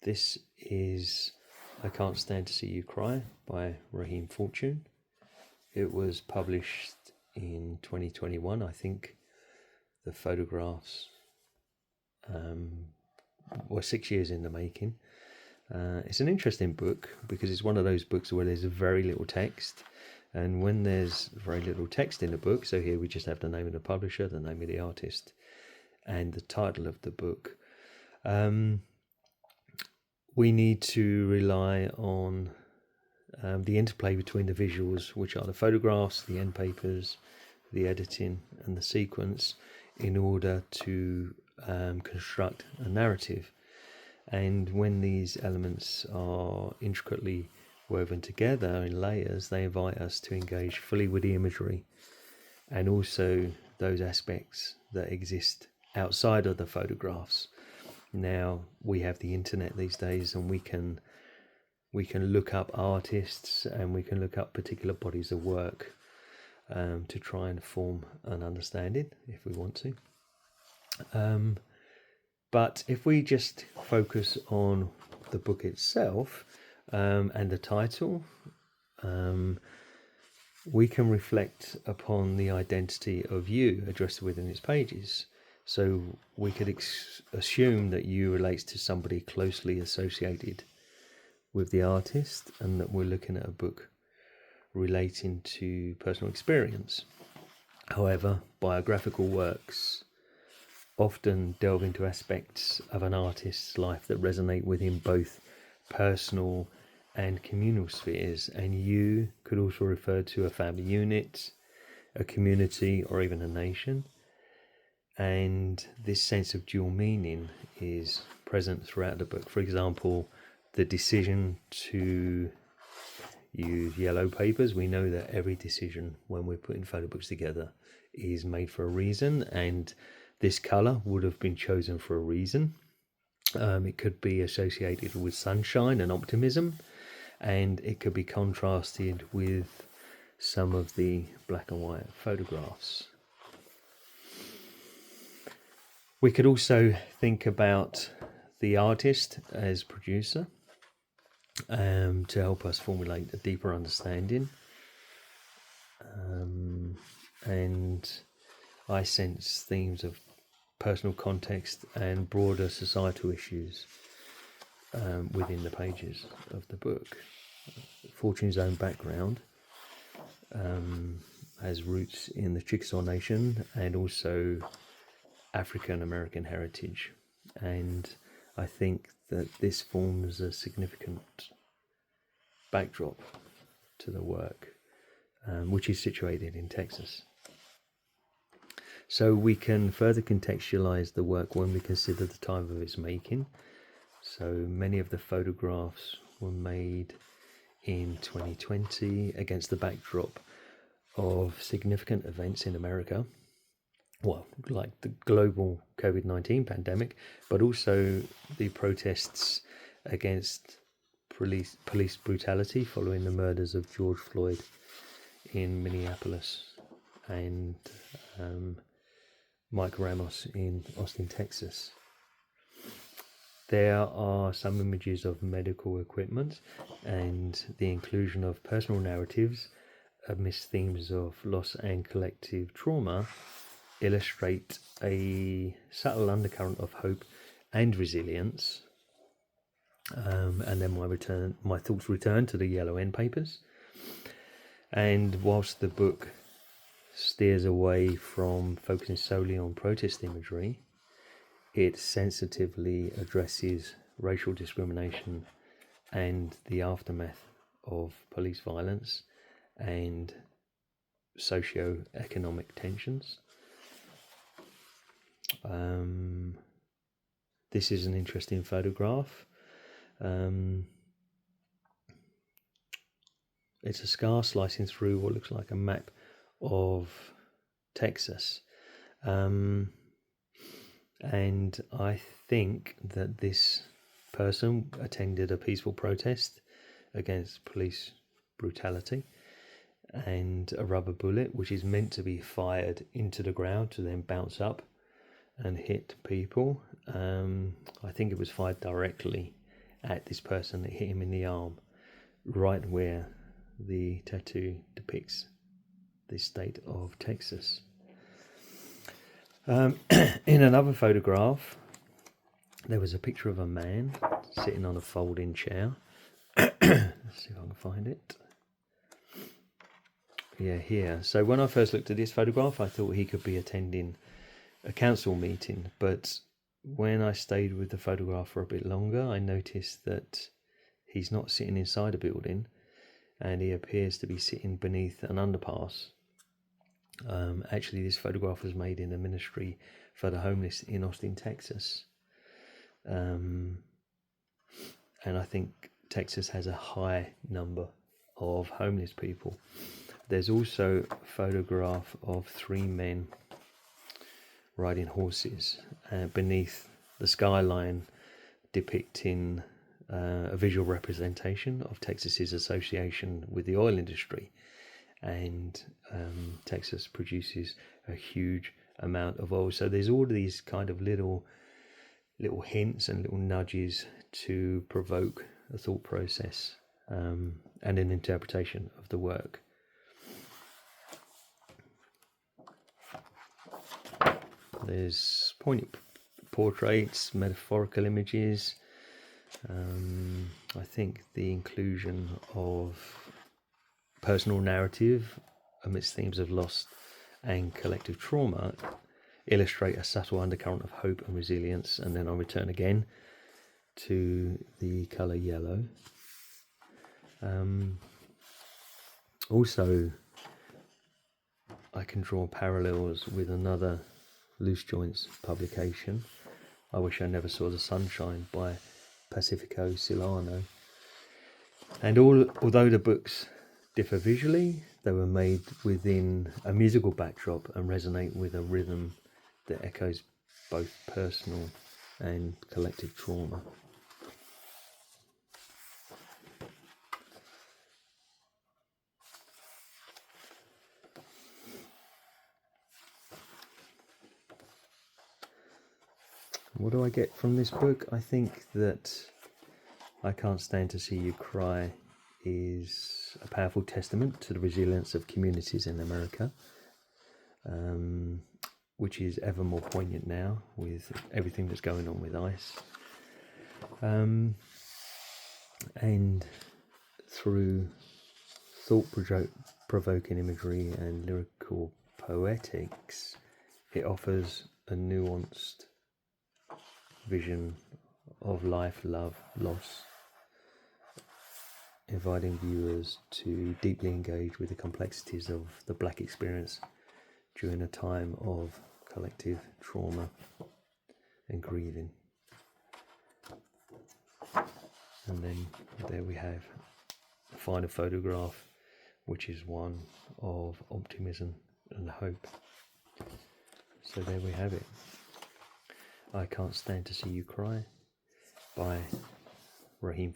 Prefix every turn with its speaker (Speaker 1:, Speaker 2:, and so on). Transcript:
Speaker 1: This is I Can't Stand to See You Cry by Rahim. It was published in 2021. I think the photographs were 6 years in the making. It's an interesting book because it's one of those books where there's very little text. And when there's very little text in the book, so here we just have the name of the publisher, the name of the artist, and the title of the book, we need to rely on the interplay between the visuals, which are the photographs, the end papers, the editing, and the sequence, in order to construct a narrative. And when these elements are intricately woven together in layers, they invite us to engage fully with the imagery and also those aspects that exist outside of the photographs. Now we have the internet these days, and we can look up artists and we can look up particular bodies of work to try and form an understanding if we want to. But if we just focus on the book itself and the title, we can reflect upon the identity of you addressed within its pages. So we could assume that you relates to somebody closely associated with the artist, and that we're looking at a book relating to personal experience. However, biographical works often delve into aspects of an artist's life that resonate within both personal and communal spheres, and you could also refer to a family unit, a community, or even a nation. And this sense of dual meaning is present throughout the book. For example, the decision to use yellow papers. We know that every decision when we're putting photo books together is made for a reason, and this colour would have been chosen for a reason. It could be associated with sunshine and optimism, and it could be contrasted with some of the black and white photographs. We could also think about the artist as producer to help us formulate a deeper understanding. And I sense themes of personal context and broader societal issues within the pages of the book. Fortune's own background has roots in the Chickasaw Nation and also African American heritage, and I think that this forms a significant backdrop to the work, which is situated in Texas. So we can further contextualize the work when we consider the time of its making. So many of the photographs were made in 2020 against the backdrop of significant events in America. Well, like the global COVID-19 pandemic, but also the protests against police brutality following the murders of George Floyd in Minneapolis and Mike Ramos in Austin, Texas. There are some images of medical equipment and the inclusion of personal narratives amidst themes of loss and collective trauma illustrate a subtle undercurrent of hope and resilience. And then my thoughts return to the yellow end papers. And whilst the book steers away from focusing solely on protest imagery, it sensitively addresses racial discrimination and the aftermath of police violence and socio-economic tensions. This is an interesting photograph. It's a scar slicing through what looks like a map of Texas. And I think that this person attended a peaceful protest against police brutality, and a rubber bullet, which is meant to be fired into the ground to then bounce up and hit people. I think it was fired directly at this person that hit him in the arm, right where the tattoo depicts the state of Texas. In another photograph, there was a picture of a man sitting on a folding chair. Let's see if I can find it. Yeah, here. So when I first looked at this photograph, I thought he could be attending a council meeting, but when I stayed with the photograph for a bit longer, I noticed that he's not sitting inside a building, and he appears to be sitting beneath an underpass. Actually, this photograph was made in a ministry for the homeless in Austin, Texas. And I think Texas has a high number of homeless people. There's also a photograph of 3 men riding horses beneath the skyline, depicting a visual representation of Texas's association with the oil industry. And Texas produces a huge amount of oil. So there's all these kind of little hints and little nudges to provoke a thought process and an interpretation of the work. There's poignant portraits, metaphorical images. I think the inclusion of personal narrative amidst themes of loss and collective trauma illustrate a subtle undercurrent of hope and resilience. And then I'll return again to the colour yellow. Also, I can draw parallels with another Loose Joints publication, I Wish I Never Saw the Sunshine by Pacifico Silano. And although the books differ visually, they were made within a musical backdrop and resonate with a rhythm that echoes both personal and collective trauma. What do I get from this book? I think that I Can't Stand to See You Cry is a powerful testament to the resilience of communities in America, which is ever more poignant now with everything that's going on with ICE. And through thought-provoking imagery and lyrical poetics, it offers a nuanced vision of life, love, loss, inviting viewers to deeply engage with the complexities of the Black experience during a time of collective trauma and grieving. And then there we have a final photograph, which is one of optimism and hope. So there we have it. I Can't Stand to See You Cry by Rahim.